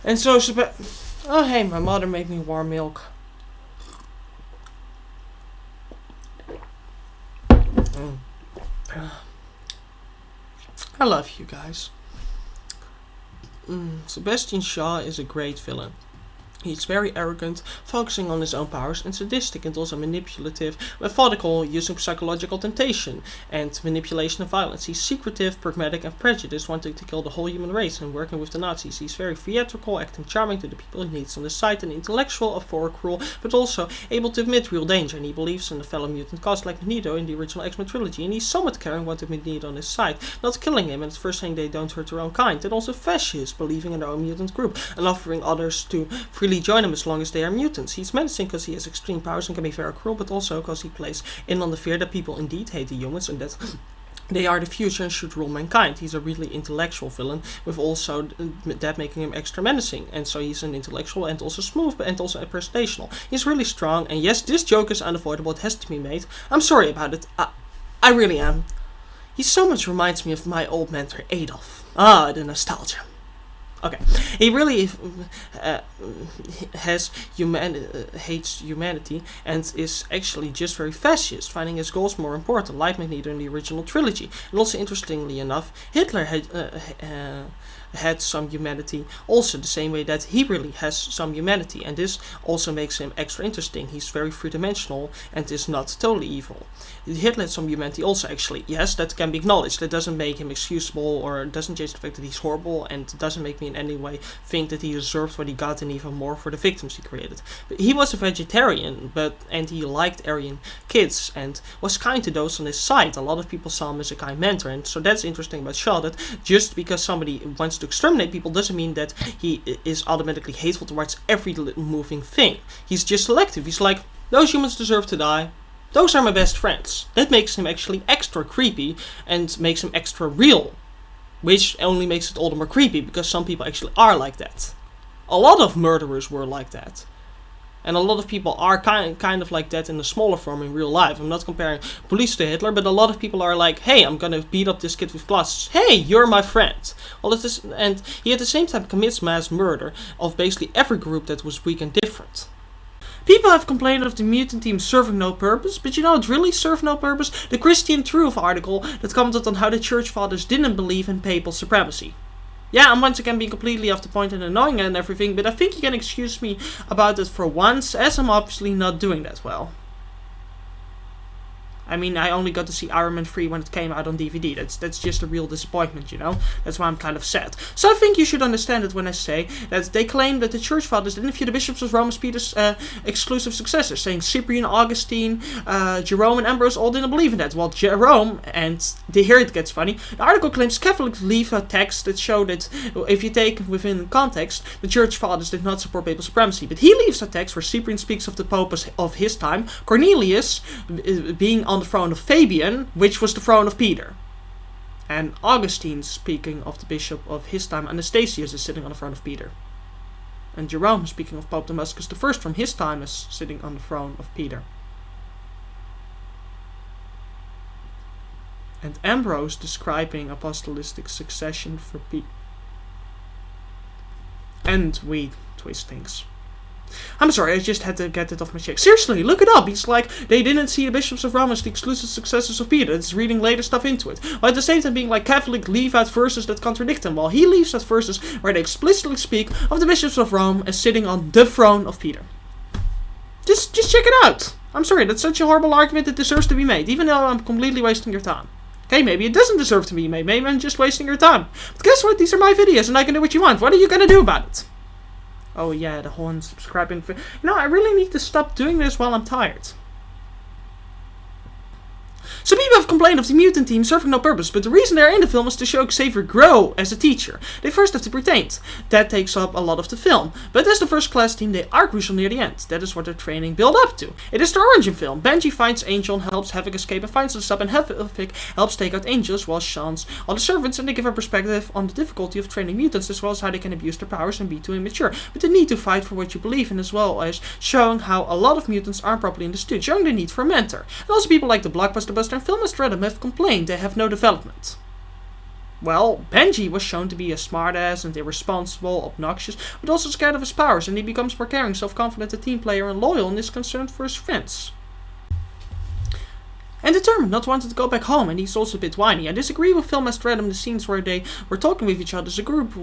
And so, oh hey, my mother made me warm milk. I love you guys. Sebastian Shaw is a great villain. He's very arrogant, focusing on his own powers, and sadistic and also manipulative, methodical, using psychological temptation and manipulation of violence. He's secretive, pragmatic, and prejudiced, wanting to kill the whole human race and working with the Nazis. He's very theatrical, acting charming to the people he needs on his side, an intellectual, a cruel, but also able to admit real danger, and he believes in the fellow mutant cause like Magneto in the original X-Men trilogy, and he's somewhat caring, wanting Magneto on his side, not killing him, and at first saying they don't hurt their own kind, and also fascist, believing in their own mutant group, and offering others to freely join him as long as they are mutants. He's menacing because he has extreme powers and can be very cruel, but also because he plays in on the fear that people indeed hate the humans and that they are the future and should rule mankind. He's a really intellectual villain, with also that making him extra menacing. And so he's an intellectual and also smooth, and also impersonational. He's really strong, and yes, this joke is unavoidable. It has to be made. I'm sorry about it. I really am. He so much reminds me of my old mentor, Adolf. Ah, the nostalgia. Okay, he really hates humanity and is actually just very fascist, finding his goals more important, like Magneto in the original trilogy. And also, interestingly enough, Hitler had some humanity, also the same way that he really has some humanity, and this also makes him extra interesting. He's very three-dimensional and is not totally evil. Hitler had some humanity also, actually. Yes, that can be acknowledged. That doesn't make him excusable, or doesn't change the fact that he's horrible, and doesn't make me in any way think that he deserved what he got and even more for the victims he created. But he was a vegetarian, and he liked Aryan kids and was kind to those on his side. A lot of people saw him as a kind mentor, and so that's interesting about Shaw, that just because somebody wants to exterminate people doesn't mean that he is automatically hateful towards every moving thing. He's just selective. He's like, those humans deserve to die. Those are my best friends. That makes him actually extra creepy and makes him extra real. Which only makes it all the more creepy, because some people actually are like that. A lot of murderers were like that. And a lot of people are kind of like that in a smaller form in real life. I'm not comparing police to Hitler, but a lot of people are like, hey, I'm gonna beat up this kid with glasses. Hey, you're my friend. And he at the same time commits mass murder of basically every group that was weak and different. People have complained of the mutant team serving no purpose, but you know it really served no purpose? The Christian Truth article that commented on how the church fathers didn't believe in papal supremacy. Yeah, I'm once again being completely off the point and annoying and everything, but I think you can excuse me about it for once, as I'm obviously not doing that well. I mean, I only got to see Iron Man 3 when it came out on DVD. That's just a real disappointment, you know? That's why I'm kind of sad. So I think you should understand it when I say that they claim that the church fathers didn't view the bishops as Rome as Peter's exclusive successors, saying Cyprian, Augustine, Jerome, and Ambrose all didn't believe in that. Well, Jerome, and here it gets funny, the article claims Catholics leave a text that show that, if you take within context, the church fathers did not support papal supremacy. But he leaves a text where Cyprian speaks of the Pope of his time, Cornelius being on the throne of Fabian, which was the throne of Peter. And Augustine speaking of the bishop of his time, Anastasius, is sitting on the throne of Peter. And Jerome, speaking of Pope Damascus I from his time, is sitting on the throne of Peter. And Ambrose describing apostolic succession for Peter. And we twist things. I'm sorry, I just had to get it off my chest. Seriously, look it up. He's like, they didn't see the bishops of Rome as the exclusive successors of Peter. It's reading later stuff into it. While at the same time being like, Catholic leave out verses that contradict them, while he leaves out verses where they explicitly speak of the bishops of Rome as sitting on the throne of Peter. Just check it out. I'm sorry, that's such a horrible argument that deserves to be made, even though I'm completely wasting your time. Okay, maybe it doesn't deserve to be made. Maybe I'm just wasting your time. But guess what? These are my videos, and I can do what you want. What are you gonna do about it? Oh yeah, the whole unsubscribing thing. I really need to stop doing this while I'm tired. Some people have complained of the mutant team serving no purpose, but the reason they're in the film is to show Xavier grow as a teacher. They first have to pretend. That takes up a lot of the film. But as the first class team, they are crucial near the end. That is what their training build up to. It is the origin film. Benji finds Angel and helps Havoc escape and finds the sub, and Havoc helps take out Angels while Sean's all the servants, and they give a perspective on the difficulty of training mutants, as well as how they can abuse their powers and be too immature. But the need to fight for what you believe in, as well as showing how a lot of mutants aren't properly understood, showing the need for a mentor. And also people like the Blockbuster Buster and Film Stratum have complained they have no development. Well, Benji was shown to be a smartass and irresponsible, obnoxious, but also scared of his powers, and he becomes more caring, self-confident, a team player, and loyal, and is concerned for his friends. And determined, not wanting to go back home, and he's also a bit whiny. I disagree with Phil Mastredham, the scenes where they were talking with each other as a group,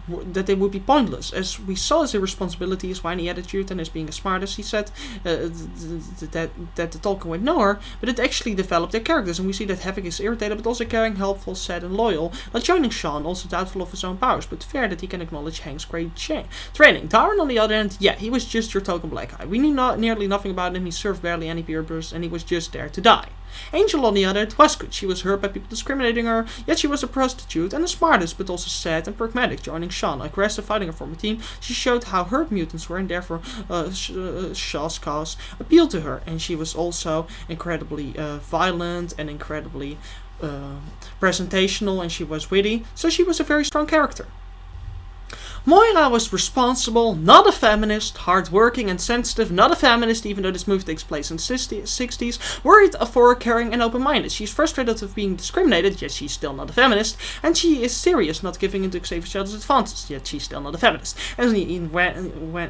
that they would be pointless. As we saw his irresponsibility, his whiny attitude, and his being a smartass, he said that the talking went nowhere, but it actually developed their characters, and we see that Havoc is irritated, but also caring, helpful, sad, and loyal, not joining Sean, also doubtful of his own powers, but fair that he can acknowledge Hank's great training. Darren, on the other hand, yeah, he was just your token black guy. We knew nearly nothing about him, he served barely any purpose, and he was just there to die. Angel, on the other hand, was good. She was hurt by people discriminating her, yet she was a prostitute and a smartest, but also sad and pragmatic, joining Sean, aggressive, fighting her former team. She showed how hurt mutants were, and therefore Shaw's cause appealed to her, and she was also incredibly violent and incredibly presentational, and she was witty, so she was a very strong character. Moira was responsible, not a feminist, hard-working and sensitive, not a feminist even though this movie takes place in the 60s, worried for caring and open-minded. She's frustrated with being discriminated, yet she's still not a feminist, and she is serious, not giving in to Xavier's advances, yet she's still not a feminist. And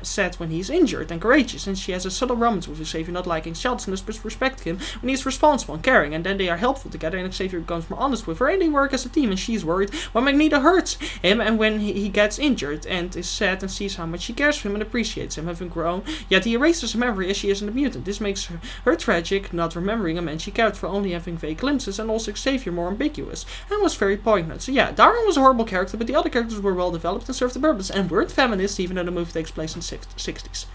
said when he's injured and courageous, and she has a subtle romance with Xavier, not liking childishness but respecting him when he's responsible and caring, and then they are helpful together, and Xavier becomes more honest with her, and they work as a team, and she's worried when Magneto hurts him and when he gets injured, and is sad and sees how much she cares for him and appreciates him having grown, yet he erases her memory as she isn't a mutant. This makes her tragic, not remembering a man she cared for, only having vague glimpses, and also Xavier more ambiguous, and was very poignant. So yeah, Darren was a horrible character, but the other characters were well developed and served the purpose, and weren't feminists even though the movie takes place in the 60s.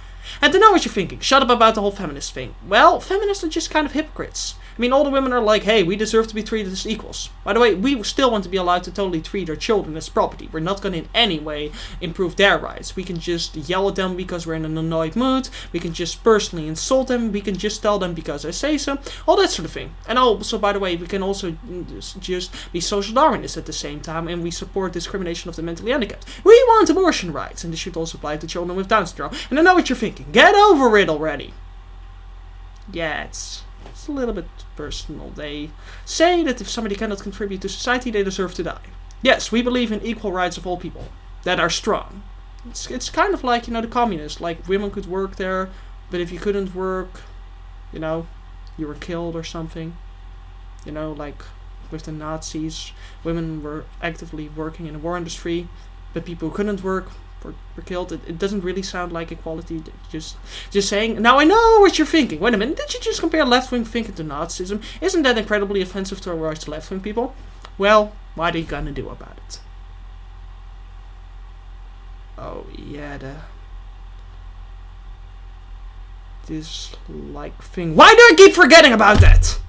And to know what you're thinking, shut up about the whole feminist thing. Well, feminists are just kind of hypocrites. I mean, all the women are like, hey, we deserve to be treated as equals. By the way, we still want to be allowed to totally treat our children as property. We're not going to in any way improve their rights. We can just yell at them because we're in an annoyed mood. We can just personally insult them. We can just tell them because I say so. All that sort of thing. And also, by the way, we can also just be social Darwinists at the same time. And we support discrimination of the mentally handicapped. We want abortion rights. And this should also apply to children with Down syndrome. And I know what you're thinking. Get over it already. Yeah, it's a little bit personal. They say that if somebody cannot contribute to society, they deserve to die. Yes, we believe in equal rights of all people that are strong. It's kind of like, the communists. Like, women could work there, but if you couldn't work, you were killed or something. Like with the Nazis, women were actively working in the war industry, but people who couldn't work were killed. It doesn't really sound like equality. Just saying. Now I know what you're thinking. Wait a minute. Did you just compare left-wing thinking to Nazism? Isn't that incredibly offensive towards left-wing people? Well, what are you gonna do about it? Oh yeah, this like thing. Why do I keep forgetting about that?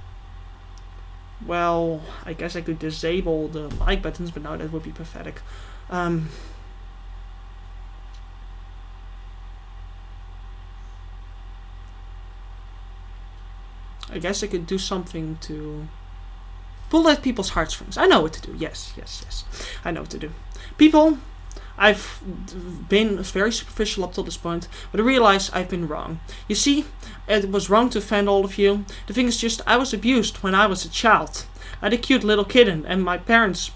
Well, I guess I could disable the like buttons, but no, that would be pathetic. I guess I could do something to pull at people's heartstrings. I know what to do. Yes. I know what to do. People, I've been very superficial up till this point, but I realize I've been wrong. You see, it was wrong to offend all of you. The thing is just, I was abused when I was a child. I had a cute little kitten, and my parents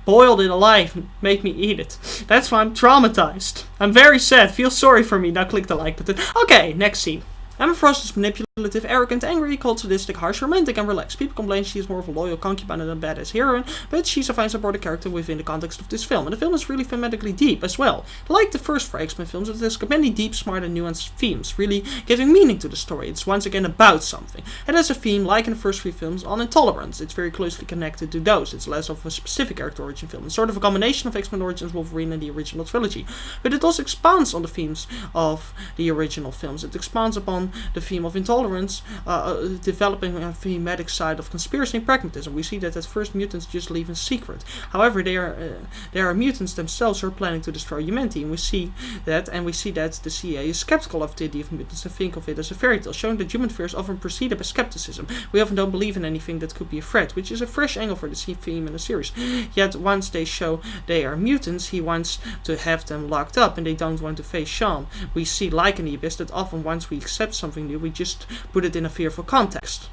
boiled it alive and made me eat it. That's why I'm traumatized. I'm very sad. Feel sorry for me. Now click the like button. Okay, next scene. Emma Frost is manipulative, arrogant, angry, cold, sadistic, harsh, romantic, and relaxed. People complain she is more of a loyal concubine than a badass heroine, but she's a fine supporting character within the context of this film. And the film is really thematically deep as well. Like the first 4 X-Men films, it has got many deep, smart, and nuanced themes, really giving meaning to the story. It's once again about something. It has a theme, like in the first 3 films, on intolerance. It's very closely connected to those. It's less of a specific character origin film. It's sort of a combination of X-Men Origins, Wolverine, and the original trilogy. But it also expands on the themes of the original films. It expands upon the theme of intolerance, developing a thematic side of conspiracy and pragmatism. We see that at first mutants just leave in secret. However, there are mutants themselves who are planning to destroy humanity, and we see that the CIA is skeptical of the idea of mutants and think of it as a fairy tale, showing that human fears often preceded by skepticism. We often don't believe in anything that could be a threat, which is a fresh angle for the theme in the series. Yet once they show they are mutants, he wants to have them locked up, and they don't want to face Sean. We see, like in the Abyss, that often once we accept something new, we just put it in a fearful context.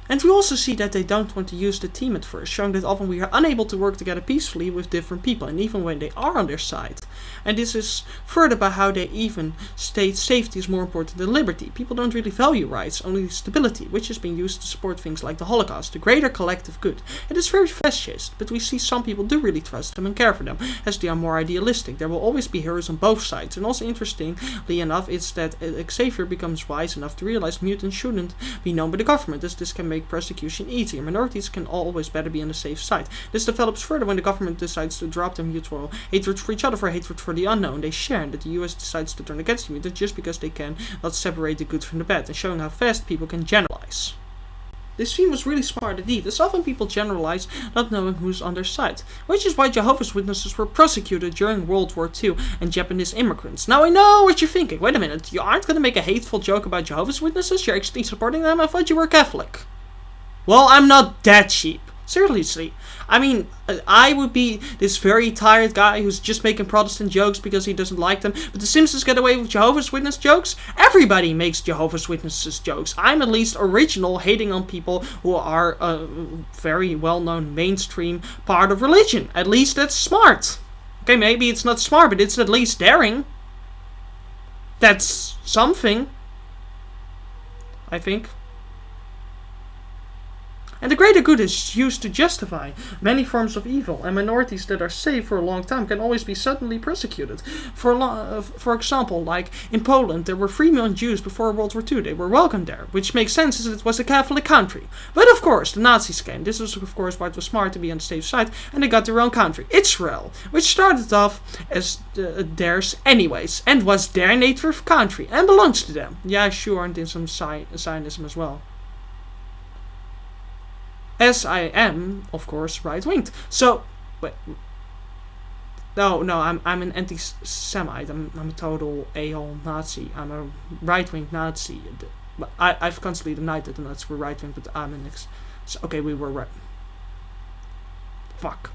And we also see that they don't want to use the team at first, showing that often we are unable to work together peacefully with different people, and even when they are on their side. And this is further by how they even state safety is more important than liberty. People don't really value rights, only stability, which has been used to support things like the Holocaust, the greater collective good. It is very fascist, but we see some people do really trust them and care for them, as they are more idealistic. There will always be heroes on both sides. And also interestingly enough, it's that Xavier becomes wise enough to realize mutants shouldn't be known by the government, as this can make persecution easier. Minorities can always better be on the safe side. This develops further when the government decides to drop their mutual hatred for each other for hatred for the unknown. They share, and that the US decides to turn against the mutants just because they can not separate the good from the bad, and showing how fast people can generalize. This theme was really smart indeed, as often people generalize not knowing who's on their side, which is why Jehovah's Witnesses were prosecuted during World War II and Japanese immigrants. Now I know what you're thinking. Wait a minute, you aren't going to make a hateful joke about Jehovah's Witnesses? You're actually supporting them? I thought you were Catholic. Well, I'm not that cheap. Seriously. I mean, I would be this very tired guy who's just making Protestant jokes because he doesn't like them. But the Simpsons get away with Jehovah's Witness jokes? Everybody makes Jehovah's Witnesses jokes. I'm at least original, hating on people who are a very well-known mainstream part of religion. At least that's smart. Okay, maybe it's not smart, but it's at least daring. That's something, I think. And the greater good is used to justify many forms of evil, and minorities that are safe for a long time can always be suddenly persecuted. For example, like in Poland, there were 3 million Jews before World War II. They were welcomed there, which makes sense as it was a Catholic country. But of course, the Nazis came. This was of course why it was smart to be on the safe side, and they got their own country, Israel, which started off as theirs anyways, and was their native country, and belongs to them. Yeah, sure, and in some Zionism as well. As I am, of course, right-winged. So, wait. No, I'm an anti-Semite. I'm a total a-hole Nazi. I'm a right-wing Nazi. I've constantly denied that the Nazis were right-wing, but I'm an okay, we were right. Fuck.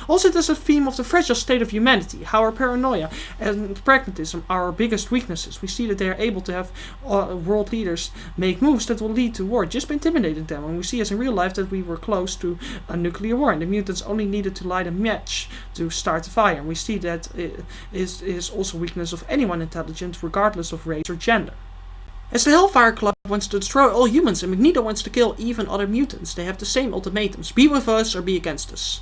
Also, there's a theme of the fragile state of humanity, how our paranoia and pragmatism are our biggest weaknesses. We see that they are able to have world leaders make moves that will lead to war just by intimidating them, and we see as in real life that we were close to a nuclear war, and the mutants only needed to light a match to start the fire, and we see that it is also weakness of anyone intelligent, regardless of race or gender. As the Hellfire Club wants to destroy all humans and Magneto wants to kill even other mutants, they have the same ultimatums: be with us or be against us.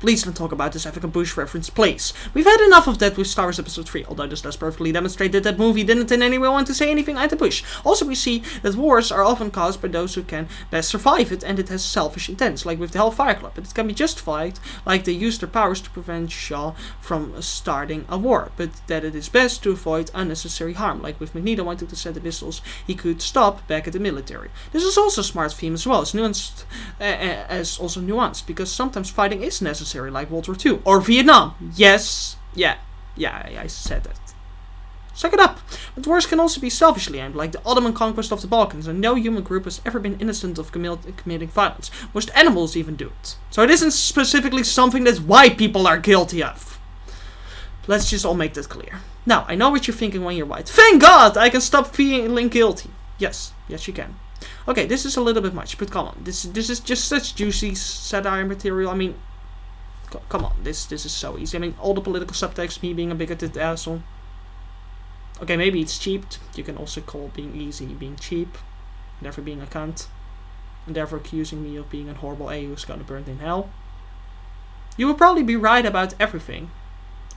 Please don't talk about this African Bush reference, please. We've had enough of that with Star Wars Episode 3, although this does perfectly demonstrate that that movie didn't in any way want to say anything anti-Bush. Also, we see that wars are often caused by those who can best survive it, and it has selfish intents, like with the Hellfire Club. But it can be justified, like they use their powers to prevent Shaw from starting a war, but that it is best to avoid unnecessary harm, like with Magneto wanting to send the missiles he could stop back at the military. This is also a smart theme as well, as nuanced, because sometimes fighting is necessary, like World War II or Vietnam. Yes, yeah, I said that. Suck it up. But wars can also be selfishly aimed, like the Ottoman conquest of the Balkans, and no human group has ever been innocent of committing violence. Most animals even do it. So it isn't specifically something that white people are guilty of. Let's just all make that clear. Now, I know what you're thinking when you're white. Thank God I can stop feeling guilty. Yes, you can. Okay, this is a little bit much, but come on. This is just such juicy satire material. I mean, come on, this is so easy. I mean, all the political subtext, me being a bigoted asshole. Okay, maybe it's cheap. You can also call being easy being cheap, never being a cunt, and therefore accusing me of being a horrible A who's gonna burn in hell. You will probably be right about everything,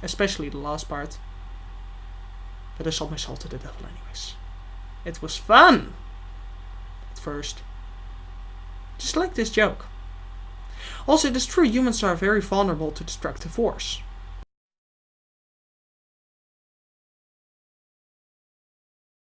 especially the last part. But I sold myself to the devil anyways. It was fun at first. Just like this joke. Also, it is true humans are very vulnerable to destructive wars.